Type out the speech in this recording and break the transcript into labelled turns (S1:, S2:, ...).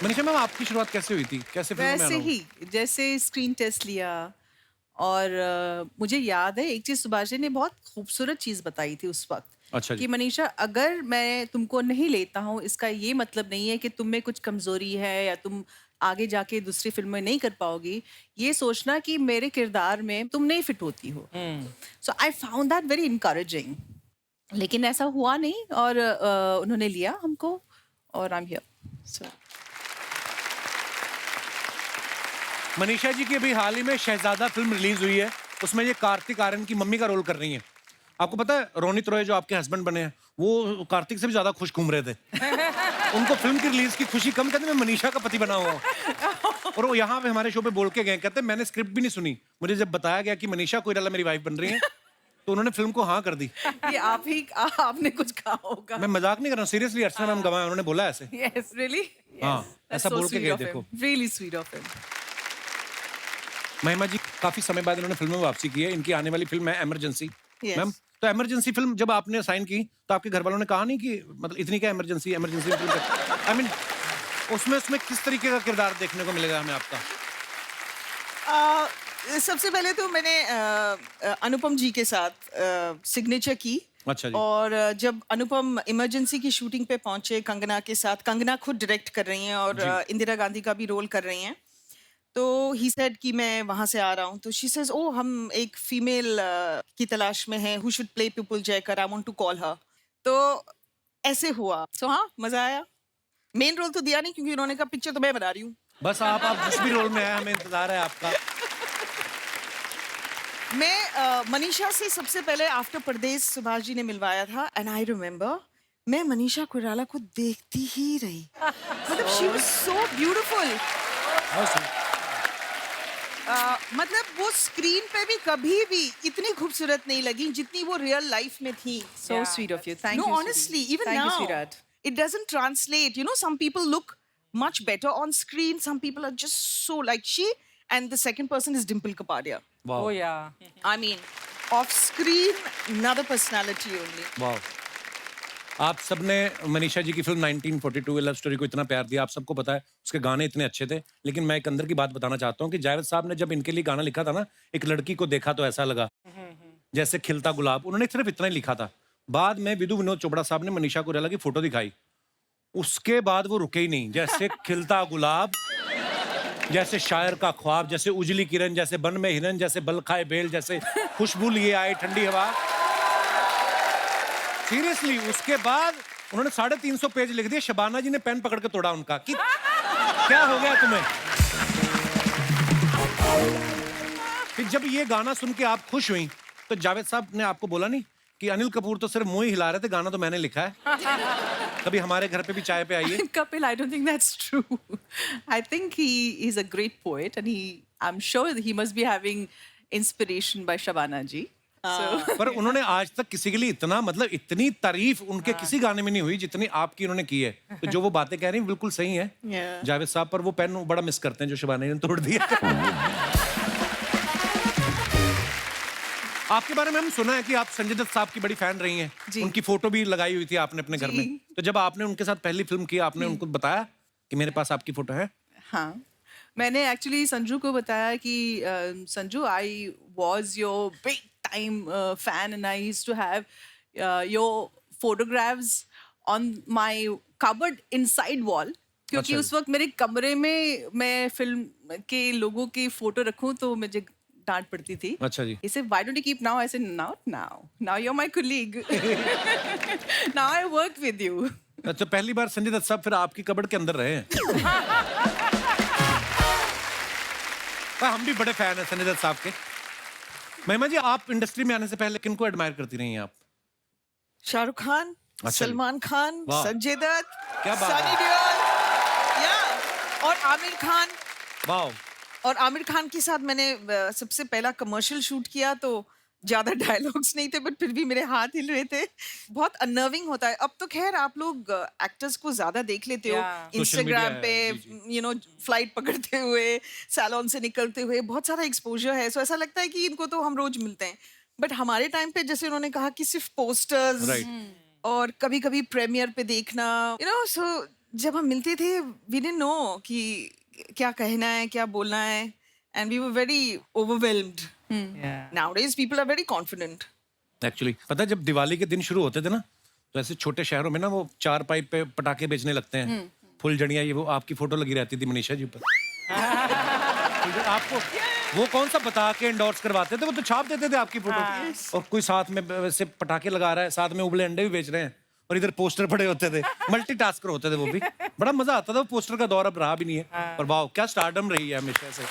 S1: Manisha ma'am, आपकी शुरुआत कैसे हुई थी? कैसे फिल्मों में
S2: वैसे
S1: आना हुआ?
S2: ही जैसे स्क्रीन टेस्ट लिया। और मुझे याद है एक चीज सुभाष जी ने बहुत खूबसूरत चीज बताई थी उस वक्त
S1: अच्छा जी।
S2: कि मनीषा, अगर मैं तुमको नहीं लेता हूँ इसका ये मतलब नहीं है कि तुम में कुछ कमजोरी है या तुम आगे जाके दूसरी फिल्म में नहीं कर पाओगी। ये सोचना कि मेरे किरदार में तुम नहीं फिट होती हो। So I found that very encouraging. लेकिन ऐसा हुआ नहीं और उन्होंने लिया हमको और I am here. So
S1: Manisha ji की अभी हाल ही में शहजादा फिल्म रिलीज हुई है। उसमें ये कार्तिक आर्यन की मम्मी का रोल कर रही हैं। आपको पता है रोनित रॉय जो आपके हस्बैंड बने हैं, वो कार्तिक से भी ज्यादा खुश घूम रहे थे। उनको फिल्म की रिलीज की खुशी कम, कहते मैं मनीषा का पति बना हुआ हूं। और वो यहाँ पे हमारे शो पे बोल के गए, कहते मैंने स्क्रिप्ट भी नहीं सुनी, मुझे जब बताया गया कि मनीषा कोइराला मेरी वाइफ बन रही है तो उन्होंने फिल्म को हाँ कर दी।
S2: ये आपने कुछ कहा होगा।
S1: मैं मजाक नहीं कर रहा हूँ, सीरियसली। अर्चना मैम गवाह, उन्होंने बोला ऐसे।
S2: Yes, really?
S1: हाँ,
S2: Yes. That's
S1: ऐसा
S2: so
S1: बोल के
S2: sweet
S1: गए,
S2: of
S1: देखो।
S2: him. Really sweet of him.
S1: महिमा जी काफी समय बाद इन्होंने फिल्म में वापसी की है। इनकी आने वाली फिल्म है इमरजेंसी।
S2: Yes.
S1: मैम, तो इमरजेंसी फिल्म जब आपने साइन की तो आपके घर वालों ने कहा नहीं कि मतलब इतनी क्या emergency, emergency film, I mean उसमें उसमें किस तरीके का किरदार देखने को मिलेगा हमें आपका?
S2: सबसे पहले तो मैंने अनुपम जी के साथ सिग्नेचर की।
S1: अच्छा जी।
S2: और जब अनुपम इमरजेंसी की शूटिंग पे पहुंचे कंगना के साथ, कंगना खुद डायरेक्ट कर रही हैं और इंदिरा गांधी का भी रोल कर रही हैं। तो ही सेड कि मैं वहां से आ रहा हूं, तो शी सेज ओ हम एक फीमेल की तलाश में हैं who should play Pupul Jayakar, I want to call her. तो ऐसे हुआ। सो हाँ, मजा आया। मेन रोल तो दिया नहीं क्योंकि उन्होंने कहा पिक्चर तो मैं बना रही हूँ।
S1: बस आप जिस भी रोल में आए, हमें इंतजार है आपका।
S2: मैं मनीषा से सबसे पहले आफ्टर परदेश सुभाष जी ने मिलवाया था एंड आई रिमेम्बर मैं मनीषा कोइराला को देखती ही रही। मतलब शी वाज सो ब्यूटीफुल। मतलब वो स्क्रीन पे भी कभी भी इतनी खूबसूरत नहीं लगी जितनी वो रियल लाइफ में थी।
S3: So sweet of you. Thank
S2: No,
S3: you.
S2: honestly,
S3: sweetie.
S2: even
S3: Thank you,
S2: now,
S3: sweetheart.
S2: it doesn't translate. You know, some people look much better on screen. Some people are just so like she, and the second person is Dimple Kapadia.
S1: वाह
S3: Oh yeah.
S2: I mean, off screen, another personality only.
S1: वाह। आप सबने मनीषा जी की film 1942 love story को इतना प्यार दिया। आप सबको पता है उसके गाने इतने अच्छे थे। लेकिन मैं एक अंदर की बात बताना चाहता हूँ कि जावेद साहब ने जब इनके लिए गाना लिखा था ना, एक लड़की को देखा तो ऐसा लगा जैसे खिलता गुलाब, उन्होंने सिर्फ इतना ही लिखा था। बाद में विदु विनोद चोपड़ा साहब ने मनीषा कोइराला की फोटो दिखाई, उसके बाद वो रुके ही नहीं। जैसे खिलता गुलाब, जैसे शायर का ख्वाब, जैसे उजली किरण, जैसे बन में हिरन, जैसे बल खाए बेल, जैसे खुशबू लिए आए ठंडी हवा। सीरियसली, उसके बाद उन्होंने 350 पेज लिख दिए। शबाना जी ने पेन पकड़ के तोड़ा उनका कि क्या हो गया तुम्हें। फिर जब ये गाना सुन के आप खुश हुई तो जावेद साहब ने आपको बोला नहीं कि अनिल कपूर तो सिर्फ मुंह ही हिला रहे थे, गाना तो मैंने लिखा है, कभी हमारे घर पे भी चाय पे आइए।
S2: Kapil, I don't think that's true. I think he is a great poet, and I'm sure that he must be having inspiration by Shabana ji. So,
S1: पर उन्होंने आज तक किसी के लिए इतना, मतलब इतनी तारीफ उनके किसी गाने में नहीं हुई जितनी आपकी उन्होंने की है। तो जो वो बातें कह रही हैं बिल्कुल सही है।
S2: Yeah.
S1: जावेद साहब पर वो पेन बड़ा मिस करते हैं जो शबाना ने तोड़ दिया। आपके बारे में हम सुना है कि आप संजय दत्त साहब की बड़ी फैन रही हैं।
S2: जी।
S1: उनकी फोटो भी लगाई हुई थी आपने अपने घर
S2: जी।
S1: में। तो जब आपने उनके साथ पहली फिल्म की, आपने उनको बताया कि मेरे पास आपकी फोटो है?
S2: हाँ, मैंने एक्चुअली संजू को बताया कि Sanju, I was your big time fan and I used to have your photographs on my cupboard inside wall. क्योंकि
S1: अच्छा।
S2: उस वक्त मेरे कमरे में मैं फिल्म के लोगों की फोटो रखूं तो मुझे डांट पड़ती थी।
S1: अच्छा जी।
S2: He said, why don't you keep now? I said, not now. Now you're my colleague. Now I work with you.
S1: अच्छा, पहली बार संजय दत्त साहब फिर आपकी कबर्ड के अंदर रहे हैं। पर हम भी बड़े फैन हैं संजय दत्त साहब के। महिमा जी, आप इंडस्ट्री में आने से पहले किनको एडमायर करती रही हैं आप?
S2: शाहरुख खान,
S1: अच्छा जी।
S2: सलमान खान,
S1: वाह।
S2: संजय दत्त,
S1: क्या बात
S2: सनी
S1: है।
S2: देओल, या और आमिर खान।
S1: वाह।
S2: और आमिर खान के साथ मैंने सबसे पहला कमर्शियल शूट किया तो ज्यादा डायलॉग्स नहीं थे बट फिर भी मेरे हाथ हिल रहे थे। बहुत अनर्विंग होता है। अब तो खैर आप लोग एक्टर्स को ज्यादा देख लेते हो
S3: Yeah.
S2: इंस्टाग्राम
S1: Social
S2: पे,
S1: media है,
S2: यू नो, फ्लाइट पकड़ते हुए, सैलून से निकलते हुए, बहुत सारा एक्सपोजर है। सो ऐसा लगता है कि इनको तो हम रोज मिलते हैं। बट हमारे टाइम पे जैसे उन्होंने कहा कि सिर्फ पोस्टर्स
S1: Right.
S2: और कभी कभी प्रीमियर पे देखना, यू नो, सो जब हम मिलते थे वी डिडंट नो कि क्या कहना है, क्या बोलना है, and we were very overwhelmed. Nowadays people are very confident.
S1: Actually पता है जब दिवाली के दिन शुरू होते थे ना तो ऐसे छोटे शहरों में ना वो 4 पाइप पे पटाखे बेचने लगते हैं, फुलझड़ियाँ, ये वो आपकी फोटो लगी रहती थी मनीषा जी पर. तो आपको वो कौन सा बता के एंडोर्स करवाते थे, वो तो छाप देते थे आपकी फोटो. और कोई साथ में वैसे पटाखे लगा रहा है, साथ में उबले अंडे भी बेच रहे हैं और इधर पोस्टर पड़े होते थे. मल्टीटास्कर होते थे वो भी. बड़ा मजा आता था. वो पोस्टर का दौर अब रहा भी नहीं है. और वाह क्या स्टारडम रही है हमेशा से.